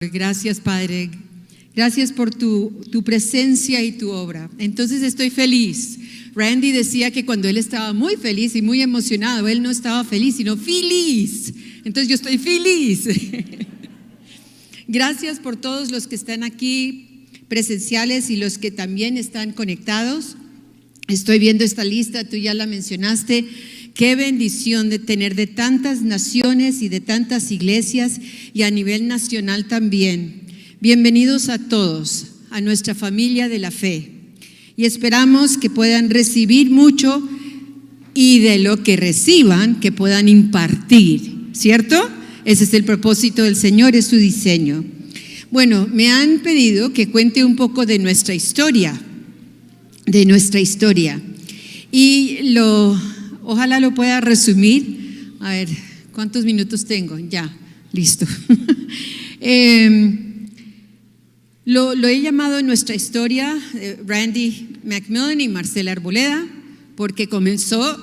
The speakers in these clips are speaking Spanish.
Gracias, Padre. Gracias por tu presencia y tu obra. Entonces estoy feliz. Randy decía que cuando él estaba muy feliz y muy emocionado, él no estaba feliz, sino feliz. Entonces yo estoy feliz. Gracias por todos los que están aquí presenciales y los que también están conectados. Estoy viendo esta lista, tú ya la mencionaste. Qué bendición de tener de tantas naciones y de tantas iglesias y a nivel nacional también. Bienvenidos a todos, a nuestra familia de la fe. Y esperamos que puedan recibir mucho y de lo que reciban, que puedan impartir, ¿cierto? Ese es el propósito del Señor, es su diseño. Bueno, me han pedido que cuente un poco de nuestra historia, Y ojalá lo pueda resumir. A ver, ¿cuántos minutos tengo? Ya, listo. Lo he llamado nuestra historia, Randy McMillan y Marcela Arboleda, porque comenzó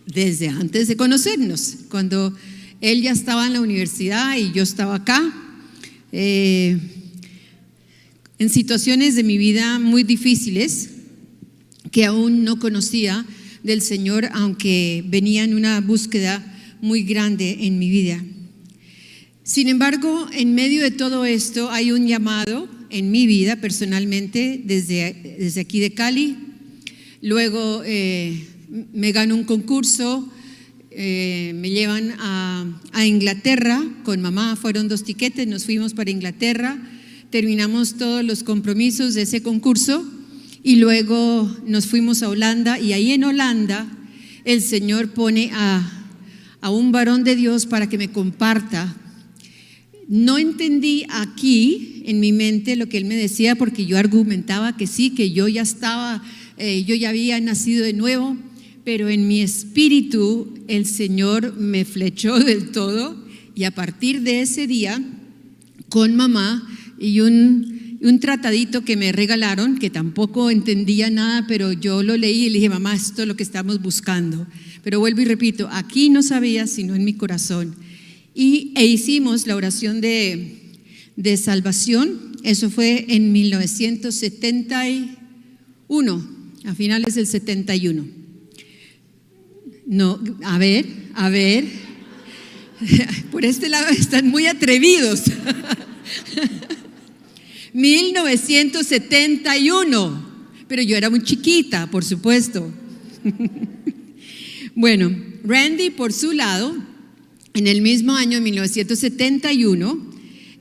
desde antes de conocernos, cuando él ya estaba en la universidad y yo estaba acá, en situaciones de mi vida muy difíciles que aún no conocía del Señor, aunque venía en una búsqueda muy grande en mi vida. Sin embargo, en medio de todo esto hay un llamado en mi vida personalmente desde aquí de Cali. Luego me gano un concurso, me llevan a Inglaterra con mamá, fueron 2 tiquetes, nos fuimos para Inglaterra, terminamos todos los compromisos de ese concurso. Y luego nos fuimos a Holanda, y ahí en Holanda el Señor pone a un varón de Dios para que me comparta. No entendí aquí en mi mente lo que él me decía, porque yo argumentaba que sí, que yo ya había nacido de nuevo, pero en mi espíritu el Señor me flechó del todo, y a partir de ese día con mamá y un tratadito que me regalaron, que tampoco entendía nada, pero yo lo leí y le dije: mamá, esto es lo que estamos buscando. Pero vuelvo y repito, aquí no sabía, sino en mi corazón. E hicimos la oración de salvación. Eso fue en 1971, a finales del 71. No, a ver, por este lado están muy atrevidos. 1971, pero yo era muy chiquita, por supuesto. Bueno, Randy, por su lado, en el mismo año, en 1971,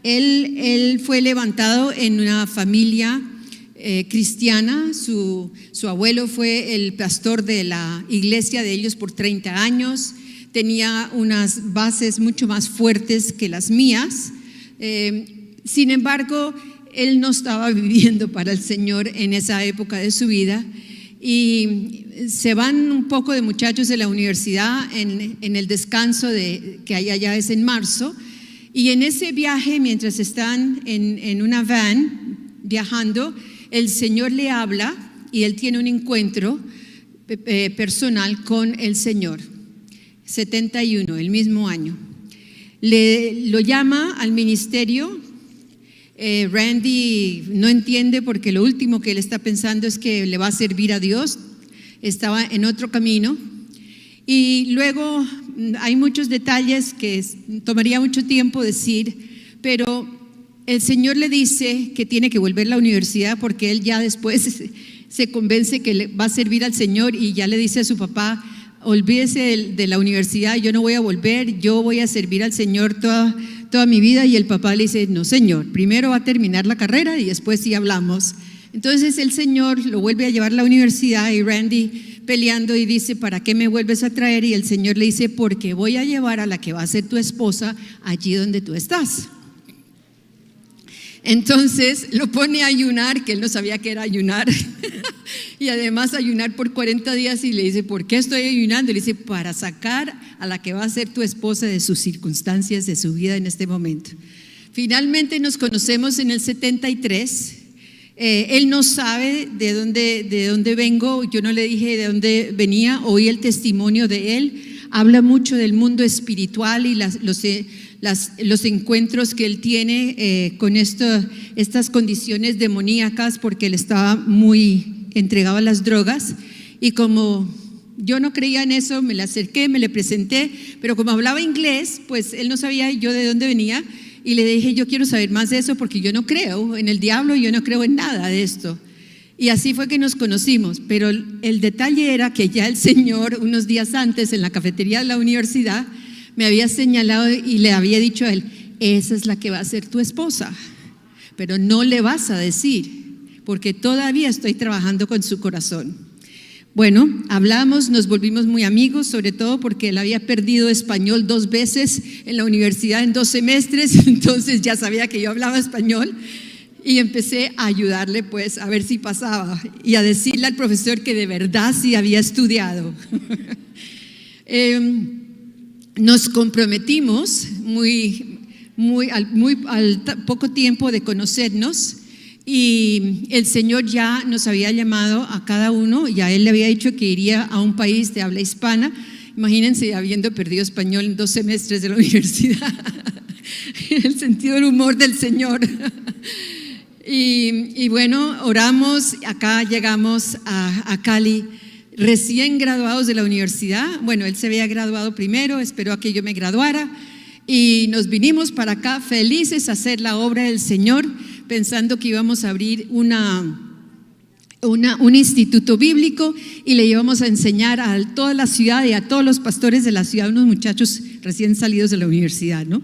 él fue levantado en una familia cristiana. Su abuelo fue el pastor de la iglesia de ellos por 30 años. Tenía unas bases mucho más fuertes que las mías. Sin embargo, él no estaba viviendo para el Señor en esa época de su vida, y se van un poco de muchachos de la universidad en el descanso que hay allá, es en marzo, y en ese viaje, mientras están en una van viajando, el Señor le habla y él tiene un encuentro personal con el Señor. 71, el mismo año. Lo llama al ministerio. Randy no entiende, porque lo último que él está pensando es que le va a servir a Dios. Estaba en otro camino, y luego hay muchos detalles que tomaría mucho tiempo decir, pero el Señor le dice que tiene que volver a la universidad, porque él ya después se convence que le va a servir al Señor, y ya le dice a su papá: olvídese de la universidad, yo no voy a volver, yo voy a servir al Señor toda mi vida. Y el papá le dice: no, señor, primero va a terminar la carrera y después sí hablamos. Entonces el Señor lo vuelve a llevar a la universidad, y Randy peleando y dice: ¿para qué me vuelves a traer? Y el Señor le dice: porque voy a llevar a la que va a ser tu esposa allí donde tú estás. Entonces lo pone a ayunar, que él no sabía que era ayunar, y además ayunar por 40 días, y le dice: ¿por qué estoy ayunando? Y le dice: para sacar a la que va a ser tu esposa de sus circunstancias, de su vida en este momento. Finalmente nos conocemos en el 73. Él no sabe de dónde vengo, yo no le dije de dónde venía, oí el testimonio de él. Habla mucho del mundo espiritual y los encuentros que él tiene con estas condiciones demoníacas, porque él estaba muy entregado a las drogas. Y como yo no creía en eso, me le acerqué, me le presenté, pero como hablaba inglés, pues él no sabía yo de dónde venía, y le dije: yo quiero saber más de eso porque yo no creo en el diablo, yo no creo en nada de esto. Y así fue que nos conocimos. Pero el detalle era que ya el Señor, unos días antes, en la cafetería de la universidad, me había señalado y le había dicho a él: esa es la que va a ser tu esposa, pero no le vas a decir, porque todavía estoy trabajando con su corazón. Bueno, hablamos, nos volvimos muy amigos, sobre todo porque él había perdido español 2 veces en la universidad en 2 semestres, entonces ya sabía que yo hablaba español, y empecé a ayudarle pues a ver si pasaba y a decirle al profesor que de verdad sí había estudiado. Nos comprometimos al poco tiempo de conocernos, y el Señor ya nos había llamado a cada uno, y a él le había dicho que iría a un país de habla hispana. Imagínense, habiendo perdido español en 2 semestres de la universidad. El sentido del humor del Señor. Y bueno, oramos, acá llegamos a Cali, recién graduados de la universidad. Bueno, él se había graduado primero, esperó a que yo me graduara, y nos vinimos para acá felices a hacer la obra del Señor, pensando que íbamos a abrir un instituto bíblico, y le íbamos a enseñar a toda la ciudad y a todos los pastores de la ciudad, unos muchachos recién salidos de la universidad, ¿no?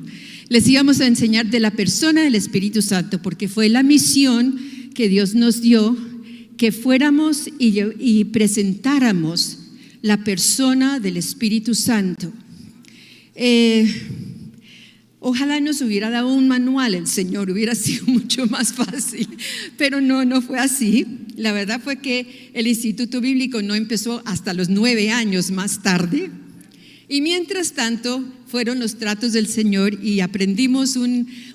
Les íbamos a enseñar de la persona del Espíritu Santo, porque fue la misión que Dios nos dio, que fuéramos y presentáramos la persona del Espíritu Santo. Ojalá nos hubiera dado un manual el Señor, hubiera sido mucho más fácil, pero no fue así. La verdad fue que el Instituto Bíblico no empezó hasta los 9 años más tarde, y mientras tanto fueron los tratos del Señor, y aprendimos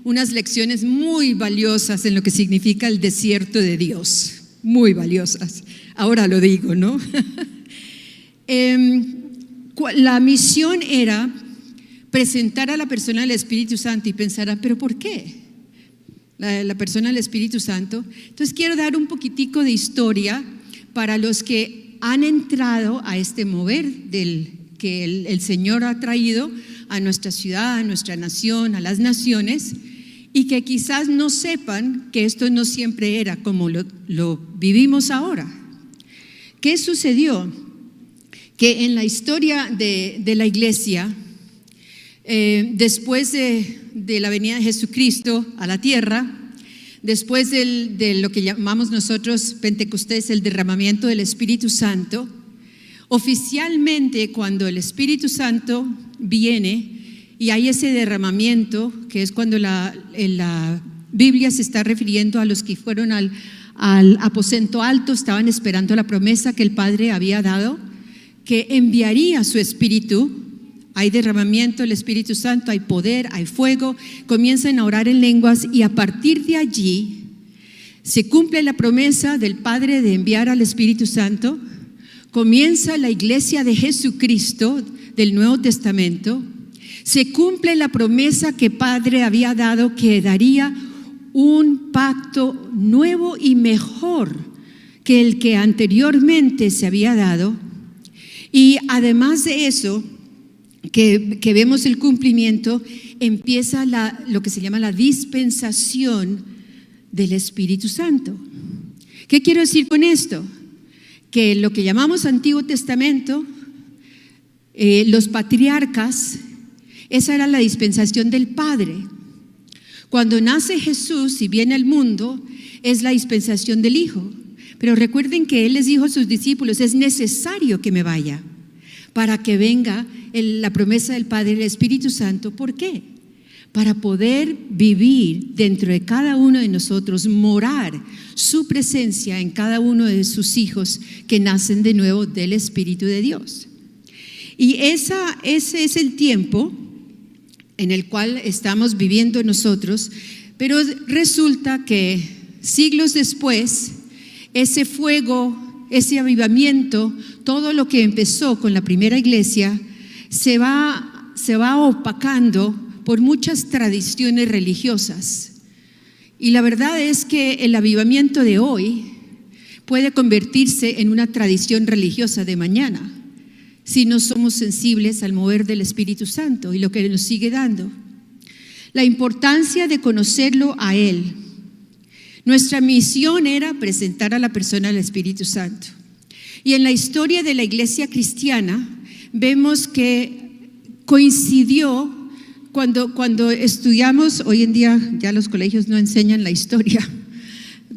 unas lecciones muy valiosas en lo que significa el desierto de Dios, muy valiosas. Ahora lo digo, ¿no? La misión era presentar a la persona del Espíritu Santo, y pensará: ¿pero por qué la persona del Espíritu Santo? Entonces quiero dar un poquitico de historia para los que han entrado a este mover que el Señor ha traído a nuestra ciudad, a nuestra nación, a las naciones, y que quizás no sepan que esto no siempre era como lo vivimos ahora. ¿Qué sucedió? Que en la historia de la iglesia, después de la venida de Jesucristo a la tierra, después de lo que llamamos nosotros Pentecostés, el derramamiento del Espíritu Santo, oficialmente cuando el Espíritu Santo viene y hay ese derramamiento, que es cuando en la Biblia se está refiriendo a los que fueron al aposento alto, estaban esperando la promesa que el Padre había dado, que enviaría su Espíritu. Hay derramamiento del Espíritu Santo, hay poder, hay fuego, comienzan a orar en lenguas, y a partir de allí se cumple la promesa del Padre de enviar al Espíritu Santo. Comienza la iglesia de Jesucristo del Nuevo Testamento, se cumple la promesa que Padre había dado, que daría un pacto nuevo y mejor que el que anteriormente se había dado. Y además de eso, que vemos el cumplimiento, empieza lo que se llama la dispensación del Espíritu Santo. ¿Qué quiero decir con esto? Que lo que llamamos Antiguo Testamento, los patriarcas, esa era la dispensación del Padre. Cuando nace Jesús y viene al mundo, es la dispensación del Hijo. Pero recuerden que Él les dijo a sus discípulos: es necesario que me vaya para que venga la promesa del Padre, el Espíritu Santo. ¿Por qué? Para poder vivir dentro de cada uno de nosotros, morar su presencia en cada uno de sus hijos que nacen de nuevo del Espíritu de Dios. Y ese es el tiempo en el cual estamos viviendo nosotros, pero resulta que siglos después, ese fuego, ese avivamiento, todo lo que empezó con la primera iglesia, se va opacando por muchas tradiciones religiosas. Y la verdad es que el avivamiento de hoy puede convertirse en una tradición religiosa de mañana si no somos sensibles al mover del Espíritu Santo y lo que nos sigue dando. La importancia de conocerlo a Él. Nuestra misión era presentar a la persona al Espíritu Santo. Y en la historia de la iglesia cristiana vemos que coincidió cuando estudiamos, hoy en día ya los colegios no enseñan la historia,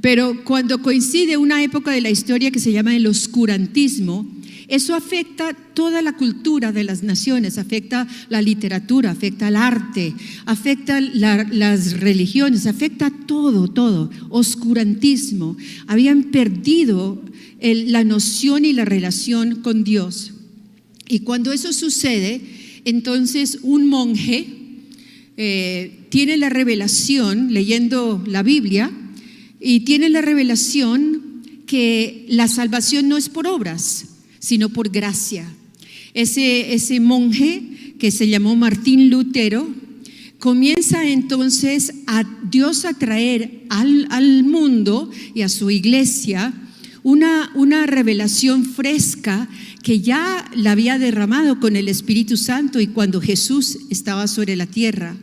pero cuando coincide una época de la historia que se llama el oscurantismo, eso afecta toda la cultura de las naciones, afecta la literatura, afecta el arte, afecta las religiones, afecta todo, oscurantismo. Habían perdido la noción y la relación con Dios. Y cuando eso sucede, entonces un monje tiene la revelación, leyendo la Biblia, y tiene la revelación que la salvación no es por obras, sino por gracia. Ese monje, que se llamó Martín Lutero, comienza entonces a Dios a traer al mundo y a su iglesia una revelación fresca que ya la había derramado con el Espíritu Santo y cuando Jesús estaba sobre la tierra.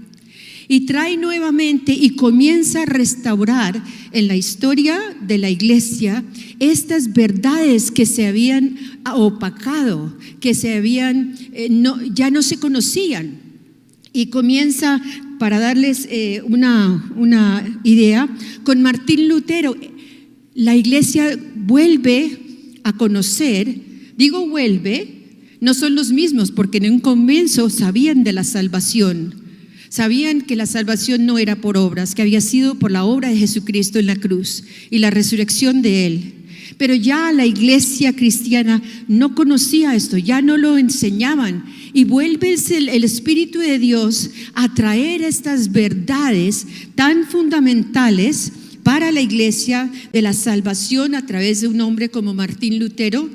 Y trae nuevamente y comienza a restaurar en la historia de la iglesia estas verdades que se habían opacado, que ya no se conocían. Y comienza, para darles una idea, con Martín Lutero, la iglesia vuelve a conocer, digo vuelve, no son los mismos porque en un comienzo sabían de la salvación. Sabían que la salvación no era por obras, que había sido por la obra de Jesucristo en la cruz y la resurrección de Él. Pero ya la iglesia cristiana no conocía esto, ya no lo enseñaban. Y vuelve el Espíritu de Dios a traer estas verdades tan fundamentales para la iglesia de la salvación a través de un hombre como Martín Lutero,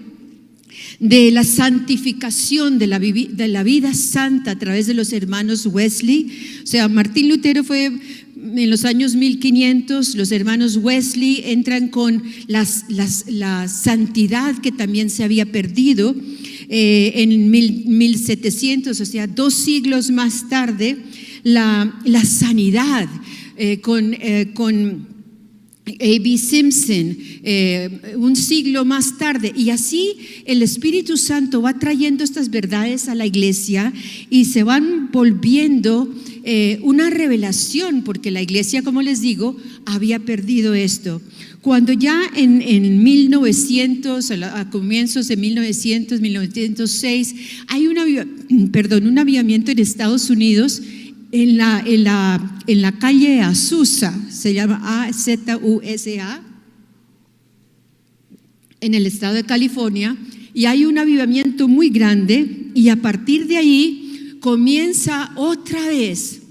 de la santificación, de la vida santa a través de los hermanos Wesley. O sea, Martín Lutero fue en los años 1500, los hermanos Wesley entran con la santidad que también se había perdido en 1700, o sea, 2 siglos más tarde, la sanidad con A.B. Simpson, un siglo más tarde, y así el Espíritu Santo va trayendo estas verdades a la iglesia y se van volviendo una revelación, porque la iglesia, como les digo, había perdido esto. Cuando ya en 1900, a comienzos de 1906, hay un avivamiento en Estados Unidos. En la calle Azusa, se llama Azusa, en el estado de California, y hay un avivamiento muy grande, y a partir de ahí comienza otra vez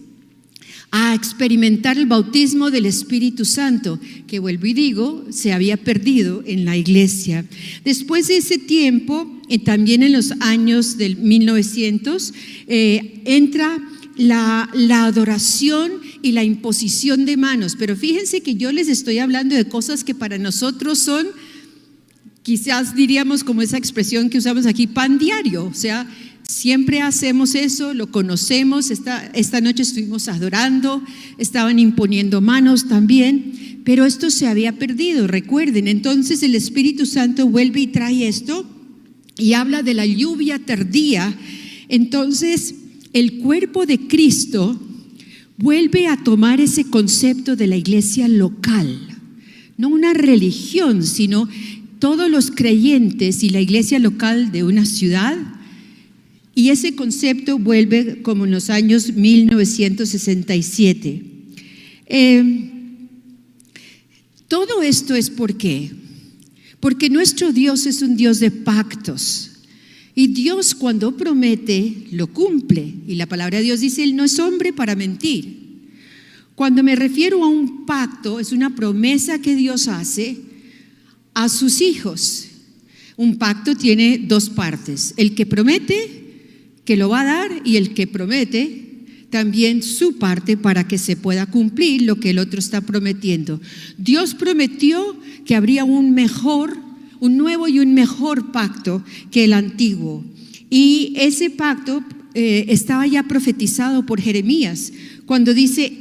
a experimentar el bautismo del Espíritu Santo, que vuelvo y digo, se había perdido en la iglesia. Después de ese tiempo, también en los años del 1900, entra la adoración y la imposición de manos. Pero fíjense que yo les estoy hablando de cosas que para nosotros son, quizás diríamos como esa expresión que usamos aquí, pan diario. O sea, siempre hacemos eso, lo conocemos. Esta noche estuvimos adorando, estaban imponiendo manos también, pero esto se había perdido, recuerden. Entonces el Espíritu Santo vuelve y trae esto y habla de la lluvia tardía. Entonces el cuerpo de Cristo vuelve a tomar ese concepto de la iglesia local, no una religión, sino todos los creyentes y la iglesia local de una ciudad. Y ese concepto vuelve como en los años 1967. Todo esto es ¿por qué? Porque nuestro Dios es un Dios de pactos. Y Dios, cuando promete, lo cumple. Y la palabra de Dios dice, Él no es hombre para mentir. Cuando me refiero a un pacto, es una promesa que Dios hace a sus hijos. Un pacto tiene 2 partes: el que promete que lo va a dar y el que promete también su parte para que se pueda cumplir lo que el otro está prometiendo. Dios prometió que habría un nuevo y un mejor pacto que el antiguo. Y ese pacto estaba ya profetizado por Jeremías, cuando dice,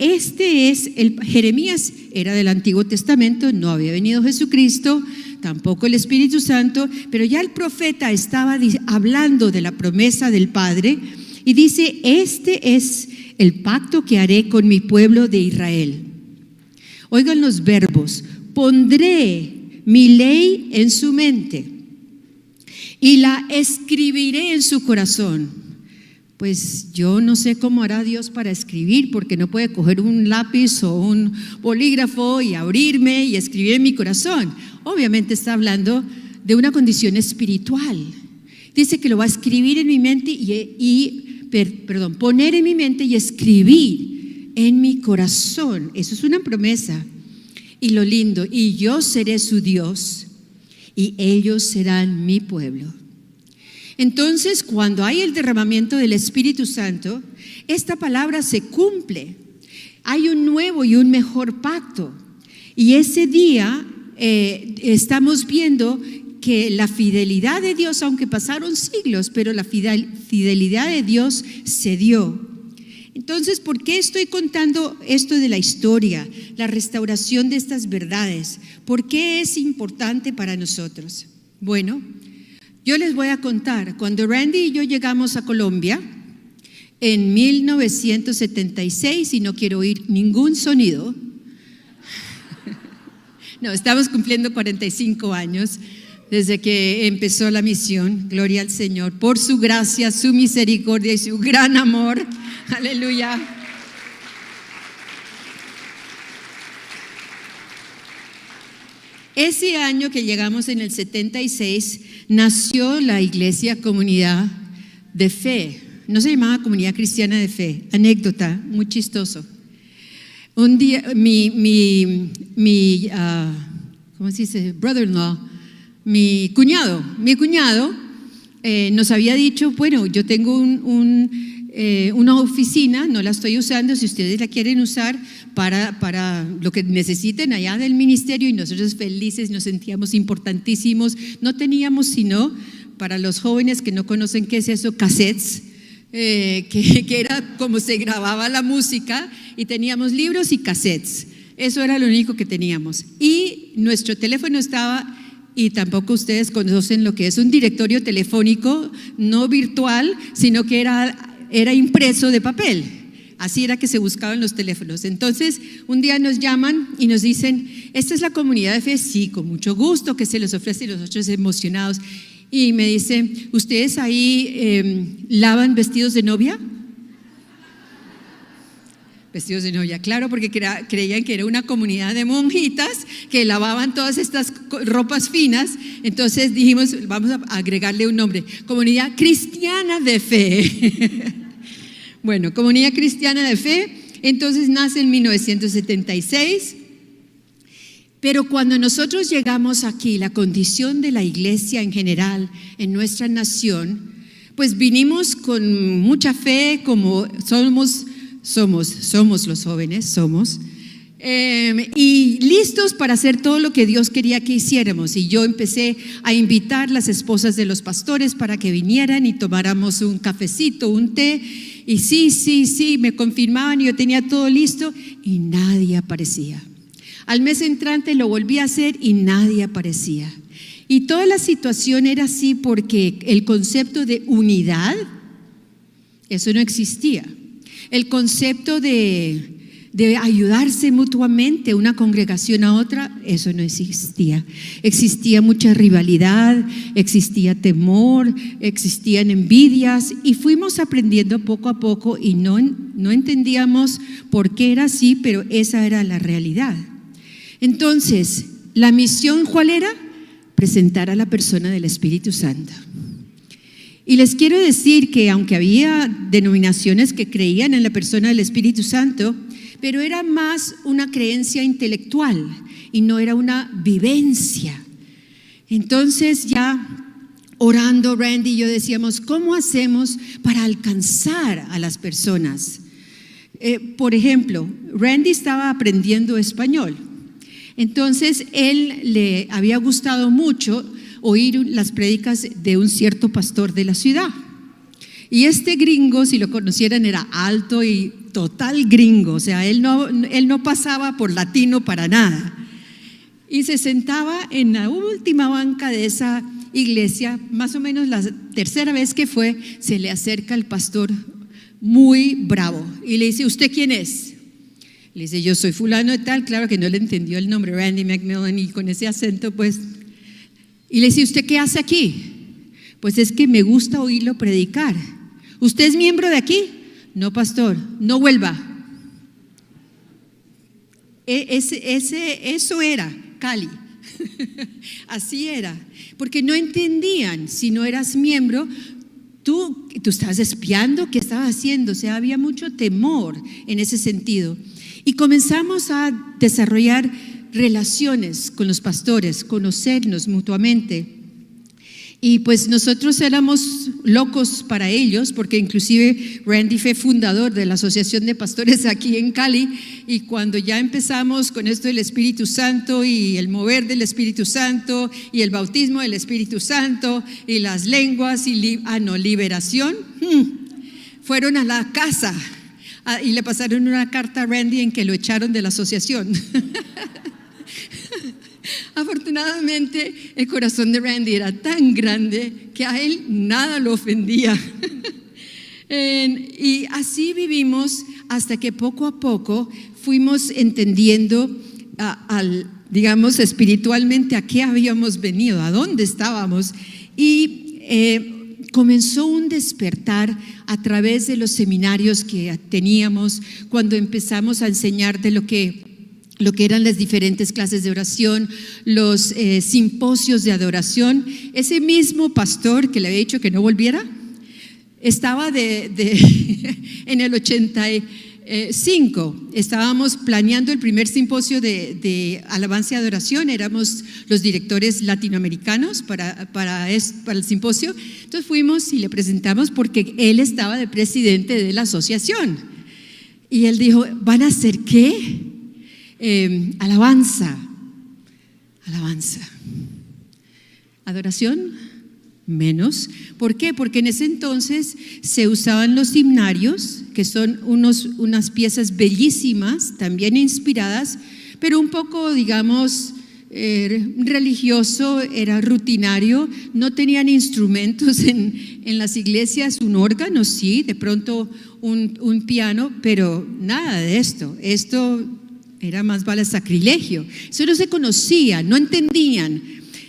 Jeremías era del Antiguo Testamento, no había venido Jesucristo, tampoco el Espíritu Santo, pero ya el profeta estaba hablando de la promesa del Padre y dice, este es el pacto que haré con mi pueblo de Israel. Oigan los verbos: pondré mi ley en su mente y la escribiré en su corazón. Pues yo no sé cómo hará Dios para escribir, porque no puede coger un lápiz o un bolígrafo y abrirme y escribir en mi corazón. Obviamente está hablando de una condición espiritual. Dice que lo va a escribir en mi mente poner en mi mente y escribir en mi corazón. Eso es una promesa. Y lo lindo, y yo seré su Dios y ellos serán mi pueblo. Entonces, cuando hay el derramamiento del Espíritu Santo, esta palabra se cumple. Hay un nuevo y un mejor pacto. Y ese día estamos viendo que la fidelidad de Dios, aunque pasaron siglos, pero la fidelidad de Dios se dio. Entonces, ¿por qué estoy contando esto de la historia, la restauración de estas verdades? ¿Por qué es importante para nosotros? Bueno, yo les voy a contar, cuando Randy y yo llegamos a Colombia en 1976, y no quiero oír ningún sonido, no, estamos cumpliendo 45 años desde que empezó la misión, gloria al Señor, por su gracia, su misericordia y su gran amor, aleluya. Ese año que llegamos en el 76, nació la Iglesia Comunidad de Fe. No se llamaba Comunidad Cristiana de Fe. Anécdota, muy chistoso. Un día, ¿cómo se dice? Brother-in-law, mi cuñado nos había dicho, bueno, yo tengo una oficina, no la estoy usando, si ustedes la quieren usar para lo que necesiten allá del ministerio, y nosotros felices, nos sentíamos importantísimos. No teníamos sino, para los jóvenes que no conocen qué es eso, cassettes, que era como se grababa la música, y teníamos libros y cassettes. Eso era lo único que teníamos. Y nuestro teléfono estaba, y tampoco ustedes conocen lo que es un directorio telefónico, no virtual, sino que era impreso de papel. Así era que se buscaban los teléfonos. Entonces, un día nos llaman y nos dicen, ¿esta es la Comunidad de Fe? Sí, con mucho gusto, que se les ofrece, y nosotros emocionados. Y me dicen, ¿ustedes ahí lavan vestidos de novia? Vestidos de novia, claro, porque creían que era una comunidad de monjitas que lavaban todas estas ropas finas. Entonces dijimos, vamos a agregarle un nombre, Comunidad Cristiana de Fe. Bueno, Comunidad Cristiana de Fe. Entonces nace en 1976. Pero cuando nosotros llegamos aquí, la condición de la iglesia en general en nuestra nación, pues vinimos con mucha fe, como somos los jóvenes, y listos para hacer todo lo que Dios quería que hiciéramos. Y yo empecé a invitar las esposas de los pastores para que vinieran y tomáramos un cafecito, un té, y sí, me confirmaban y yo tenía todo listo y nadie aparecía. Al mes entrante lo volví a hacer y nadie aparecía. Y toda la situación era así porque el concepto de unidad, eso no existía. El concepto de ayudarse mutuamente una congregación a otra, eso no existía. Existía mucha rivalidad, existía temor, existían envidias, y fuimos aprendiendo poco a poco y no entendíamos por qué era así, pero esa era la realidad. Entonces, la misión, ¿cuál era? Presentar a la persona del Espíritu Santo. Y les quiero decir que aunque había denominaciones que creían en la persona del Espíritu Santo, pero era más una creencia intelectual y no era una vivencia. Entonces ya orando, Randy y yo decíamos, ¿cómo hacemos para alcanzar a las personas? Por ejemplo, Randy estaba aprendiendo español. Entonces, él le había gustado mucho oír las prédicas de un cierto pastor de la ciudad. Y este gringo, si lo conocieran, era alto y total gringo. O sea, él no pasaba por latino para nada. Y se sentaba en la última banca de esa iglesia. Más o menos la tercera vez que fue, se le acerca el pastor muy bravo y le dice: ¿usted quién es? Le dice: yo soy fulano de tal. Claro que no le entendió el nombre, Randy McMillan, y con ese acento pues. Y le dice: ¿usted qué hace aquí? Pues es que me gusta oírlo predicar. ¿Usted es miembro de aquí? No, pastor, no vuelva. Eso era Cali. Así era, porque no entendían. Si no eras miembro, tú estabas espiando, ¿qué estabas haciendo? O sea, había mucho temor en ese sentido. Y comenzamos a desarrollar relaciones con los pastores, conocernos mutuamente. Y pues nosotros éramos locos para ellos, porque inclusive Randy fue fundador de la Asociación de Pastores aquí en Cali, y cuando ya empezamos con esto del Espíritu Santo y el mover del Espíritu Santo y el bautismo del Espíritu Santo y las lenguas y liberación, fueron a la casa y le pasaron una carta a Randy en que lo echaron de la asociación. Afortunadamente, el corazón de Randy era tan grande que a él nada lo ofendía. Y así vivimos hasta que poco a poco fuimos entendiendo, digamos, espiritualmente a qué habíamos venido, a dónde estábamos. Y comenzó un despertar a través de los seminarios que teníamos cuando empezamos a enseñar de lo que eran las diferentes clases de oración, los simposios de adoración. Ese mismo pastor que le había dicho que no volviera, estaba en el 85, estábamos planeando el primer simposio de alabanza y adoración. Éramos los directores latinoamericanos para el simposio. Entonces fuimos y le presentamos, porque él estaba de presidente de la asociación. Y él dijo: ¿van a hacer qué? Alabanza. Adoración, menos. ¿Por qué? Porque en ese entonces se usaban los himnarios, que son unas piezas bellísimas, también inspiradas, pero un poco, digamos, religioso, era rutinario. No tenían instrumentos en las iglesias, un órgano sí, de pronto un piano, pero nada de esto. Esto era más vale sacrilegio. Eso no se conocía, no entendían.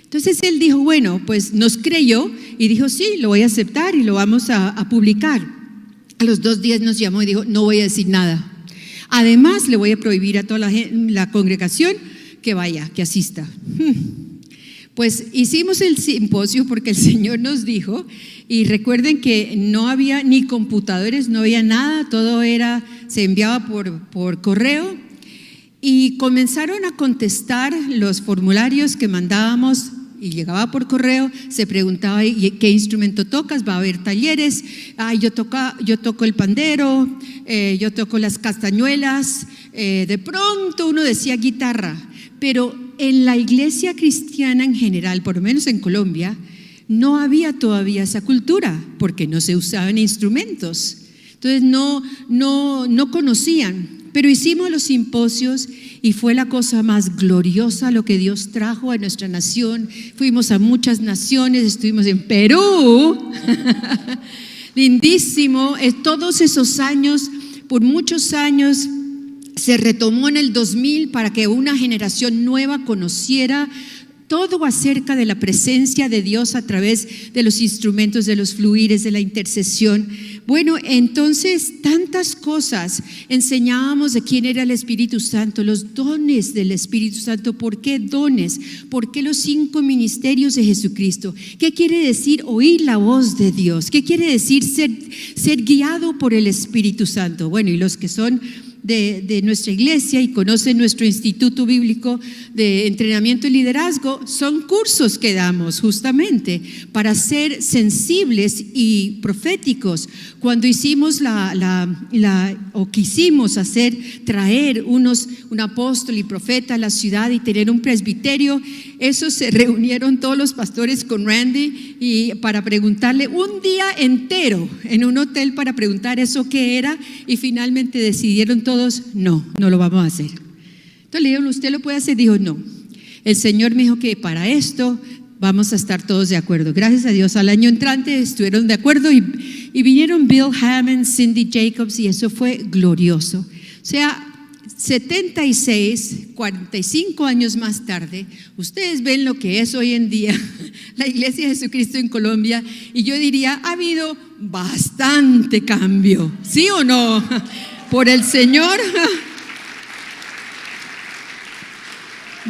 Entonces él dijo: bueno, pues nos creyó y dijo: sí, lo voy a aceptar y lo vamos a publicar. A los 2 días nos llamó y dijo: no voy a decir nada. Además, le voy a prohibir a toda la congregación que vaya, que asista. Pues hicimos el simposio porque el Señor nos dijo, y recuerden que no había ni computadores, no había nada, todo se enviaba por correo. Y comenzaron a contestar los formularios que mandábamos y llegaba por correo. Se preguntaba: ¿qué instrumento tocas? Va a haber talleres. Yo toco el pandero, yo toco las castañuelas. De pronto uno decía guitarra, pero en la iglesia cristiana en general, por lo menos en Colombia, no había todavía esa cultura, porque no se usaban instrumentos. Entonces no conocían. Pero hicimos los simposios y fue la cosa más gloriosa lo que Dios trajo a nuestra nación. Fuimos a muchas naciones, estuvimos en Perú, lindísimo. Todos esos años, por muchos años, se retomó en el 2000 para que una generación nueva conociera todo acerca de la presencia de Dios a través de los instrumentos, de los fluires, de la intercesión. Bueno, entonces tantas cosas enseñábamos de quién era el Espíritu Santo, los dones del Espíritu Santo. ¿Por qué dones? ¿Por qué los 5 ministerios de Jesucristo? ¿Qué quiere decir oír la voz de Dios? ¿Qué quiere decir ser guiado por el Espíritu Santo? Bueno, y los que son de nuestra iglesia y conocen nuestro Instituto Bíblico de Entrenamiento y Liderazgo, son cursos que damos justamente para ser sensibles y proféticos. Cuando hicimos quisimos traer un apóstol y profeta a la ciudad y tener un presbiterio, eso se reunieron todos los pastores con Randy y para preguntarle un día entero en un hotel para preguntar eso qué era, y finalmente decidieron todos, no lo vamos a hacer. Entonces le dijeron, ¿usted lo puede hacer? Dijo, no. El Señor me dijo que para esto vamos a estar todos de acuerdo. Gracias a Dios, al año entrante estuvieron de acuerdo y vinieron Bill Hammond, Cindy Jacobs, y eso fue glorioso. O sea, 45 años más tarde, ustedes ven lo que es hoy en día la Iglesia de Jesucristo en Colombia, y yo diría, ha habido bastante cambio, ¿sí o no? Por el Señor.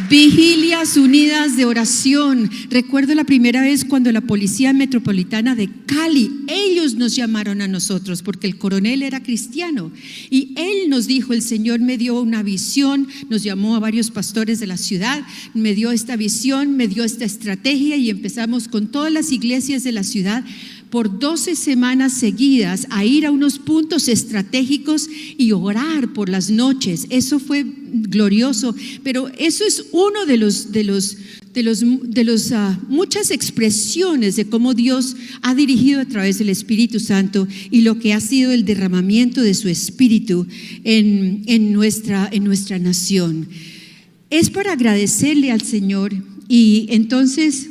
Vigilias unidas de oración. Recuerdo la primera vez cuando la Policía Metropolitana de Cali, ellos nos llamaron a nosotros porque el coronel era cristiano y él nos dijo, el Señor me dio una visión, nos llamó a varios pastores de la ciudad, me dio esta visión, me dio esta estrategia y empezamos con todas las iglesias de la ciudad por 12 semanas seguidas a ir a unos puntos estratégicos y orar por las noches. Eso fue glorioso, pero eso es uno de los muchas expresiones de cómo Dios ha dirigido a través del Espíritu Santo y lo que ha sido el derramamiento de su Espíritu en nuestra nación. Es para agradecerle al Señor, y entonces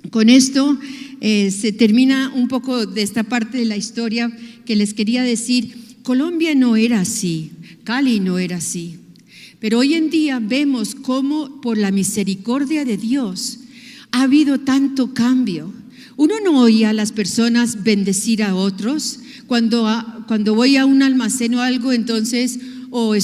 con esto se termina un poco de esta parte de la historia que les quería decir. Colombia no era así, Cali no era así, pero hoy en día vemos cómo por la misericordia de Dios ha habido tanto cambio. Uno no oía a las personas bendecir a otros. Cuando voy a un almacén o algo, entonces o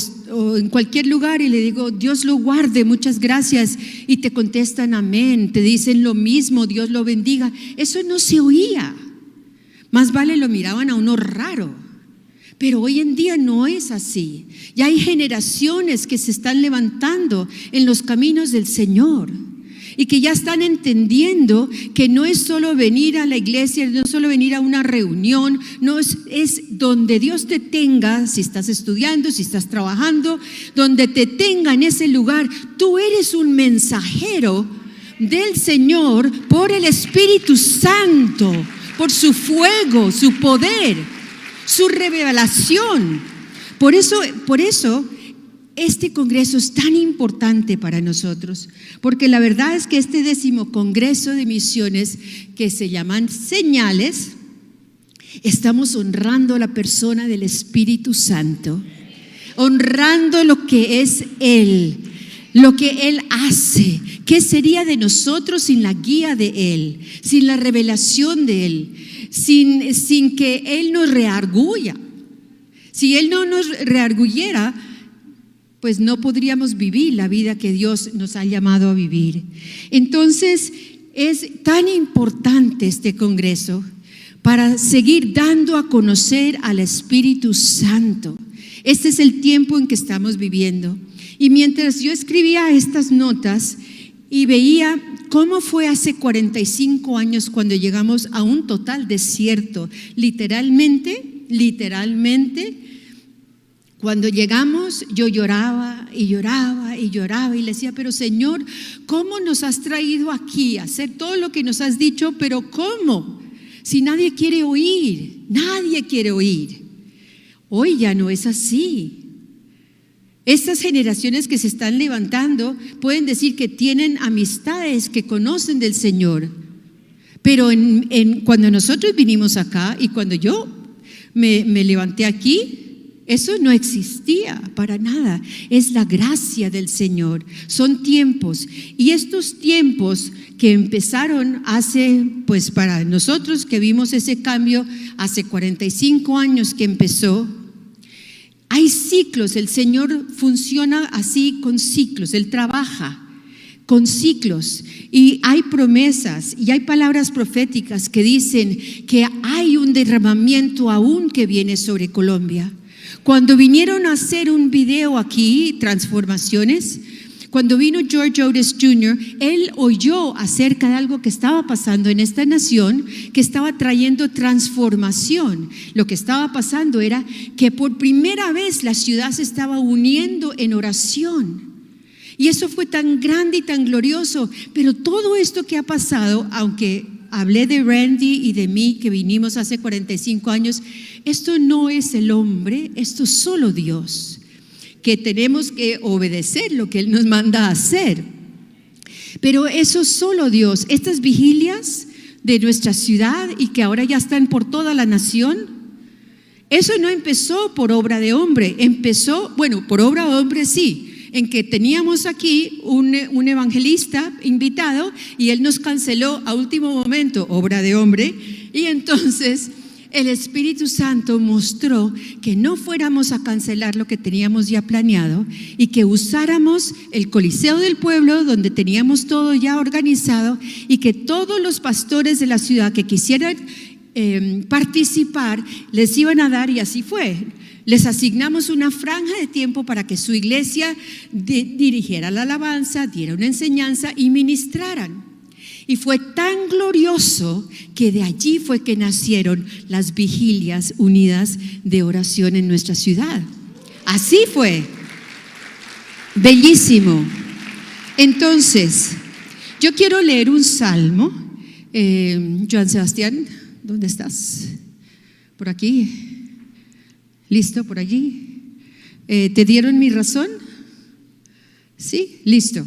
en cualquier lugar y le digo, Dios lo guarde, muchas gracias, y te contestan amén, te dicen lo mismo, Dios lo bendiga. Eso no se oía, más vale lo miraban a uno raro. Pero hoy en día no es así. Ya hay generaciones que se están levantando en los caminos del Señor y que ya están entendiendo que no es solo venir a la iglesia, no es solo venir a una reunión, no es donde Dios te tenga, si estás estudiando, si estás trabajando, donde te tenga en ese lugar, tú eres un mensajero del Señor por el Espíritu Santo, por su fuego, su poder, su revelación. Por eso este congreso es tan importante para nosotros, porque la verdad es que este 10º Congreso de Misiones, que se llaman Señales, estamos honrando a la persona del Espíritu Santo, honrando lo que es Él, lo que Él hace. ¿Qué sería de nosotros sin la guía de Él, sin la revelación de Él, sin que Él nos reargulla? Si Él no nos reargullera, pues no podríamos vivir la vida que Dios nos ha llamado a vivir. Entonces es tan importante este congreso para seguir dando a conocer al Espíritu Santo. Este es el tiempo en que estamos viviendo. Y mientras yo escribía estas notas y veía cómo fue hace 45 años cuando llegamos a un total desierto, literalmente, cuando llegamos yo lloraba y le decía, pero Señor, ¿cómo nos has traído aquí a hacer todo lo que nos has dicho? Pero ¿cómo? Si nadie quiere oír. Hoy ya no es así. Estas generaciones que se están levantando pueden decir que tienen amistades que conocen del Señor, pero cuando nosotros vinimos acá y cuando yo me levanté aquí, eso no existía para nada. Es la gracia del Señor. Son tiempos, y estos tiempos que empezaron pues para nosotros que vimos ese cambio hace 45 años que empezó, hay ciclos. El Señor funciona así, con ciclos. Él trabaja con ciclos, y hay promesas y hay palabras proféticas que dicen que hay un derramamiento aún que viene sobre Colombia. Cuando vinieron a hacer un video aquí, Transformaciones, cuando vino George Otis Jr., él oyó acerca de algo que estaba pasando en esta nación, que estaba trayendo transformación. Lo que estaba pasando era que por primera vez la ciudad se estaba uniendo en oración. Y eso fue tan grande y tan glorioso. Pero todo esto que ha pasado, aunque hablé de Randy y de mí que vinimos hace 45 años, esto no es el hombre, esto es solo Dios, que tenemos que obedecer lo que Él nos manda a hacer. Pero eso es solo Dios. Estas vigilias de nuestra ciudad y que ahora ya están por toda la nación, eso no empezó por obra de hombre, empezó, bueno, por obra de hombre sí, en que teníamos aquí un evangelista invitado y él nos canceló a último momento, obra de hombre, y entonces el Espíritu Santo mostró que no fuéramos a cancelar lo que teníamos ya planeado y que usáramos el Coliseo del Pueblo, donde teníamos todo ya organizado, y que todos los pastores de la ciudad que quisieran participar les iban a dar, y así fue. Les asignamos una franja de tiempo para que su iglesia dirigiera la alabanza, diera una enseñanza y ministraran. Y fue tan glorioso que de allí fue que nacieron las vigilias unidas de oración en nuestra ciudad. Así fue. Bellísimo. Entonces, yo quiero leer un salmo. Joan Sebastián, ¿dónde estás? Por aquí. ¿Listo por allí? ¿Te dieron mi razón? ¿Sí? Listo.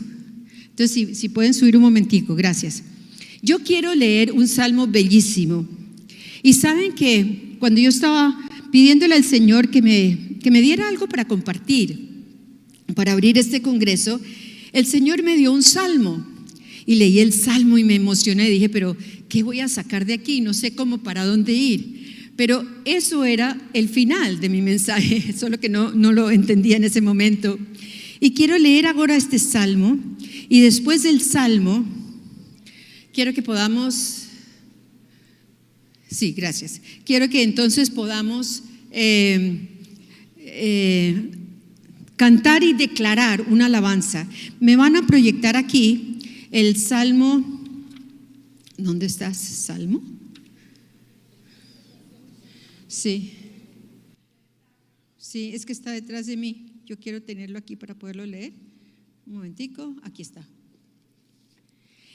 Entonces, si pueden subir un momentico, gracias. Yo quiero leer un salmo bellísimo. Y saben que cuando yo estaba pidiéndole al Señor que me diera algo para compartir, para abrir este congreso, el Señor me dio un salmo. Y leí el salmo y me emocioné. Dije, pero ¿qué voy a sacar de aquí? No sé cómo, para dónde ir. Pero eso era el final de mi mensaje, solo que no lo entendía en ese momento. Y quiero leer ahora este salmo, y después del salmo, quiero que podamos, sí, gracias, quiero que entonces podamos cantar y declarar una alabanza. Me van a proyectar aquí el salmo, ¿dónde estás, salmo? Sí, es que está detrás de mí. Yo quiero tenerlo aquí para poderlo leer. Un momentico, aquí está.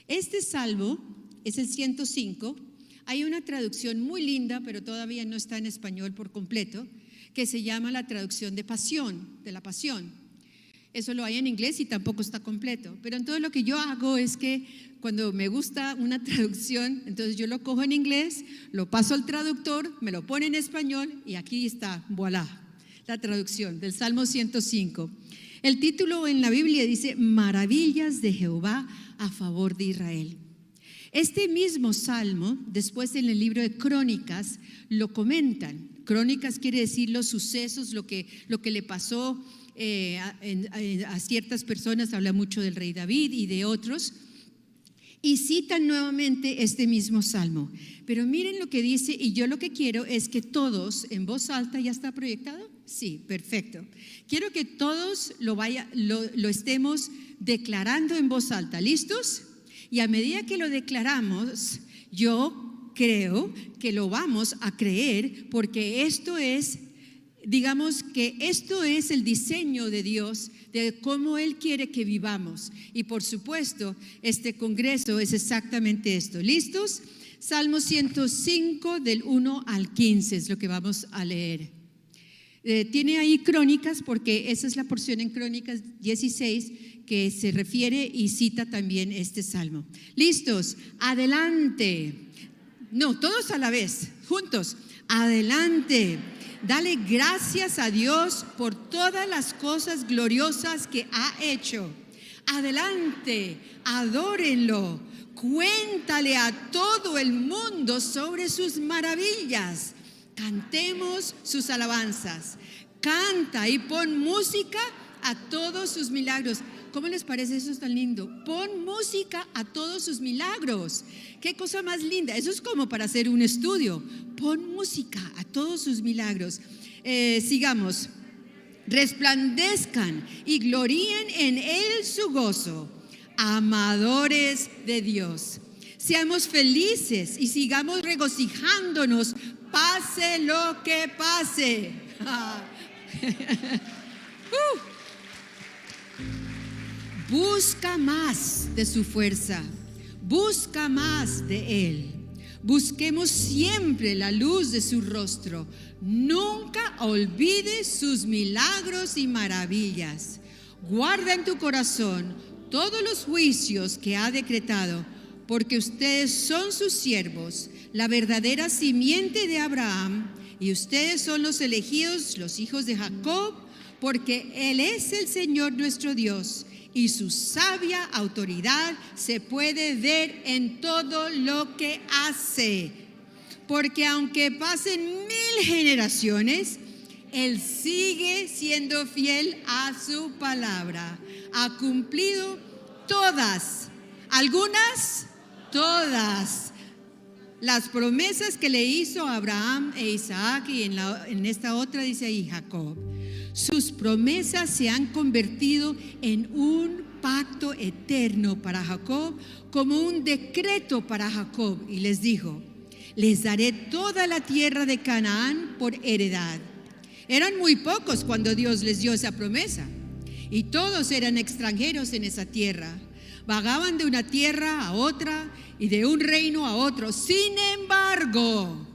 Este salmo es el 105. Hay una traducción muy linda, pero todavía no está en español por completo, que se llama la traducción de pasión, de la pasión. Eso lo hay en inglés y tampoco está completo. Pero entonces lo que yo hago es que cuando me gusta una traducción, entonces yo lo cojo en inglés, lo paso al traductor, me lo pone en español y aquí está, voilà, la traducción del Salmo 105. El título en la Biblia dice: Maravillas de Jehová a favor de Israel. Este mismo salmo, después en el libro de Crónicas, lo comentan. Crónicas quiere decir los sucesos, lo que le pasó a ciertas personas. Habla mucho del rey David y de otros. Y citan nuevamente este mismo salmo. Pero miren lo que dice, y yo lo que quiero es que todos, en voz alta, ¿ya está proyectado? Sí, perfecto. Quiero que todos lo estemos declarando en voz alta. ¿Listos? Y a medida que lo declaramos, yo creo que lo vamos a creer, porque esto es, digamos que esto es el diseño de Dios, de cómo Él quiere que vivamos. Y por supuesto, este congreso es exactamente esto. ¿Listos? Salmo 105 del 1 al 15 es lo que vamos a leer. Tiene ahí Crónicas, porque esa es la porción en Crónicas 16 que se refiere y cita también este salmo. ¿Listos? Adelante. No, todos a la vez, juntos. Adelante. Dale gracias a Dios por todas las cosas gloriosas que ha hecho. Adelante, adórenlo. Cuéntale a todo el mundo sobre sus maravillas. Cantemos sus alabanzas. Canta y pon música a todos sus milagros. ¿Cómo les parece eso tan lindo? Pon música a todos sus milagros. Qué cosa más linda. Eso es como para hacer un estudio. Pon música a todos sus milagros. Sigamos. Resplandezcan y gloríen en él su gozo, amadores de Dios. Seamos felices y sigamos regocijándonos, pase lo que pase. Busca más de su fuerza, busca más de él. Busquemos siempre la luz de su rostro. Nunca olvides sus milagros y maravillas. Guarda en tu corazón todos los juicios que ha decretado, porque ustedes son sus siervos, la verdadera simiente de Abraham, y ustedes son los elegidos, los hijos de Jacob, porque Él es el Señor nuestro Dios, y su sabia autoridad se puede ver en todo lo que hace. Porque aunque pasen 1000 generaciones, Él sigue siendo fiel a su palabra. Ha cumplido todas, algunas, todas las promesas que le hizo a Abraham e Isaac, y en esta otra dice ahí Jacob. Sus promesas se han convertido en un pacto eterno para Jacob, como un decreto para Jacob, y les dijo: les daré toda la tierra de Canaán por heredad. Eran muy pocos cuando Dios les dio esa promesa, y todos eran extranjeros en esa tierra. Vagaban de una tierra a otra y de un reino a otro. Sin embargo,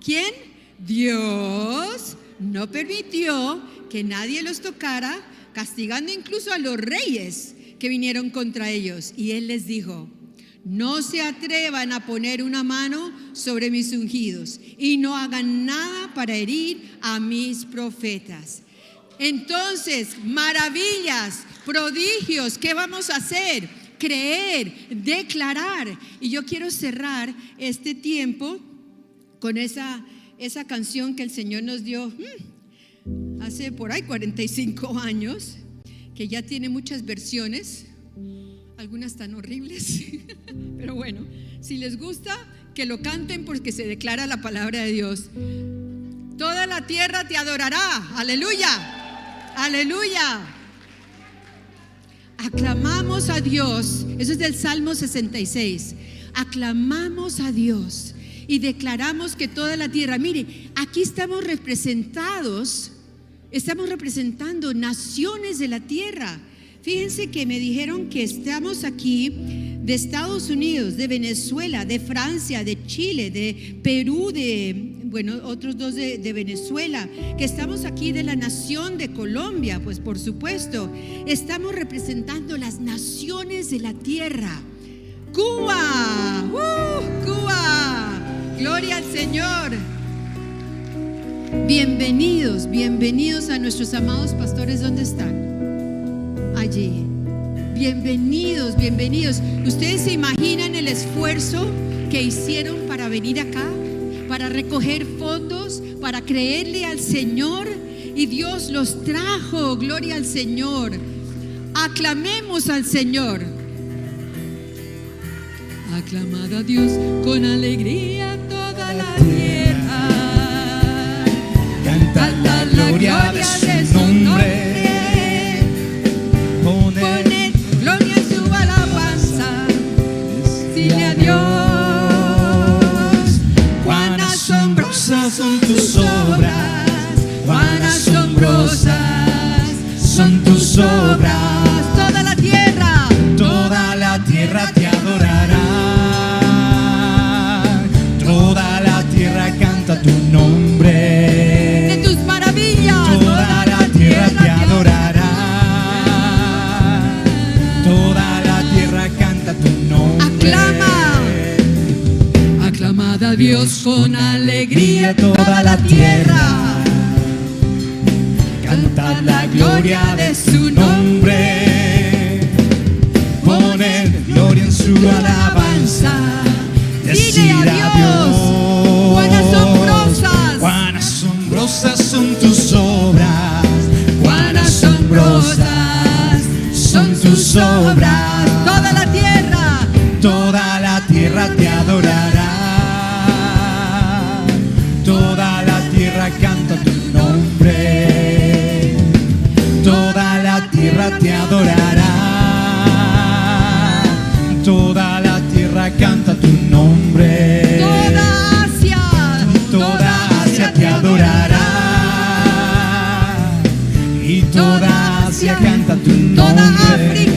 ¿quién? Dios no permitió que nadie los tocara, castigando incluso a los reyes que vinieron contra ellos. Y Él les dijo: no se atrevan a poner una mano sobre mis ungidos y no hagan nada para herir a mis profetas. Entonces, maravillas, prodigios, ¿qué vamos a hacer? Creer, declarar. Y yo quiero cerrar este tiempo con esa canción que el Señor nos dio hace por ahí 45 años, que ya tiene muchas versiones, algunas tan horribles, pero bueno, si les gusta, que lo canten, porque se declara la palabra de Dios. Toda la tierra te adorará, aleluya, aleluya. Aclamamos a Dios, eso es del Salmo 66, aclamamos a Dios y declaramos que toda la tierra, mire, aquí estamos representando naciones de la tierra. Fíjense que me dijeron que estamos aquí de Estados Unidos, de Venezuela, de Francia, de Chile, de Perú, otros dos de Venezuela, que estamos aquí de la nación de Colombia, pues por supuesto, estamos representando las naciones de la tierra. Cuba, Cuba. Gloria al Señor. Bienvenidos a nuestros amados pastores. ¿Dónde están? Allí. Bienvenidos. ¿Ustedes se imaginan el esfuerzo que hicieron para venir acá? Para recoger fondos, para creerle al Señor, y Dios los trajo. Gloria al Señor. Aclamemos al Señor. Aclamad a Dios con alegría toda la tierra. Cantad la gloria de su nombre. Poned gloria en su alabanza. Dile a Dios. Cuán asombrosas son tus obras. Cuán asombrosas son tus obras. Toda la tierra te adorará. Toda la tierra canta tu nombre. De tus maravillas. Toda la tierra te adorará. Toda la tierra canta tu nombre. Aclamad a Dios con alegría toda la tierra. Cantad la gloria de su nombre. Poned gloria en su alabanza. Dile a Dios. Cuán asombrosas son tus obras. Cuán asombrosas son tus obras. Toda la tierra te adorará. tierra te adorará. Toda la tierra canta tu nombre. Toda Asia te adorará. Y toda Asia canta tu nombre.